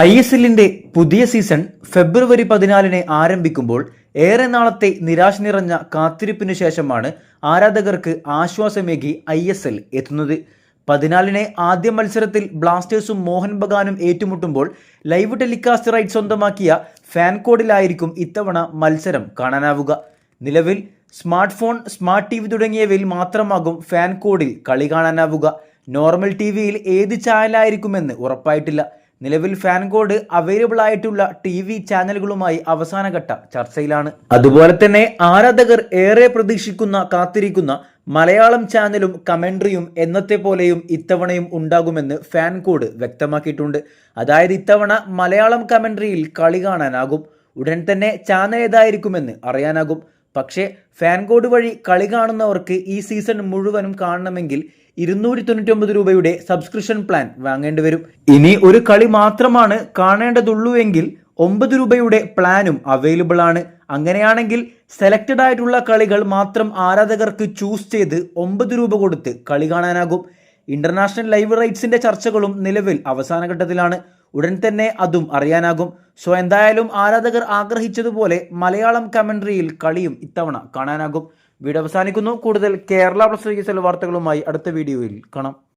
ISLന്റെ പുതിയ സീസൺ ഫെബ്രുവരി 14 ആരംഭിക്കുമ്പോൾ ഏറെ നാളത്തെ നിരാശ നിറഞ്ഞ കാത്തിരിപ്പിനു ശേഷമാണ് ആരാധകർക്ക് ആശ്വാസമേകി ISL എത്തുന്നത്. 14 ആദ്യ മത്സരത്തിൽ ബ്ലാസ്റ്റേഴ്സും മോഹൻ ബഗാനും ഏറ്റുമുട്ടുമ്പോൾ ലൈവ് ടെലികാസ്റ്റ് റൈറ്റ് സ്വന്തമാക്കിയ ഫാൻകോഡിലായിരിക്കും ഇത്തവണ മത്സരം കാണാനാവുക. നിലവിൽ സ്മാർട്ട് ഫോൺ, സ്മാർട്ട് TV തുടങ്ങിയവയിൽ മാത്രമാകും ഫാൻകോഡിൽ കളി കാണാനാവുക. നോർമൽ TVയിൽ ഏത് ചാനലായിരിക്കുമെന്ന് ഉറപ്പായിട്ടില്ല. നിലവിൽ ഫാൻകോഡ് അവൈലബിൾ ആയിട്ടുള്ള TV ചാനലുകളുമായി അവസാനഘട്ട ചർച്ചയിലാണ്. അതുപോലെ തന്നെ ആരാധകർ ഏറെ പ്രതീക്ഷിക്കുന്ന കാത്തിരിക്കുന്ന മലയാളം ചാനലും കമന്ററിയും എന്നത്തെ പോലെയും ഇത്തവണയും ഉണ്ടാകുമെന്ന് ഫാൻകോഡ് വ്യക്തമാക്കിയിട്ടുണ്ട്. അതായത് ഇത്തവണ മലയാളം കമന്ററിയിൽ കളി കാണാനാകും. ഉടൻ തന്നെ ചാനൽ ഏതായിരിക്കുമെന്ന് അറിയാനാകും. പക്ഷേ ഫാൻകോഡ് വഴി കളി കാണുന്നവർക്ക് ഈ സീസൺ മുഴുവനും കാണണമെങ്കിൽ 299 രൂപയുടെ സബ്സ്ക്രിപ്ഷൻ പ്ലാൻ വാങ്ങേണ്ടി വരും. ഇനി ഒരു കളി മാത്രമാണ് കാണേണ്ടതുള്ളൂ എങ്കിൽ 9 രൂപയുടെ പ്ലാനും അവൈലബിൾ ആണ്. അങ്ങനെയാണെങ്കിൽ സെലക്റ്റഡ് ആയിട്ടുള്ള കളികൾ മാത്രം ആരാധകർക്ക് ചൂസ് ചെയ്ത് 9 രൂപ കൊടുത്ത് കളി കാണാനാകും. ഇന്റർനാഷണൽ ലൈവ് റൈറ്റ്സിന്റെ ചർച്ചകളും നിലവിൽ അവസാന ഘട്ടത്തിലാണ്. ഉടൻ തന്നെ അതും അറിയാനാകും. സോ എന്തായാലും ആരാധകർ ആഗ്രഹിച്ചതുപോലെ മലയാളം കമന്ററിയിൽ കളിയും ഇത്തവണ കാണാനാകും. വീഡിയോ അവസാനിക്കുന്നു. കൂടുതൽ കേരള പ്ലസ് വാർത്തകളുമായി അടുത്ത വീഡിയോയിൽ കാണാം.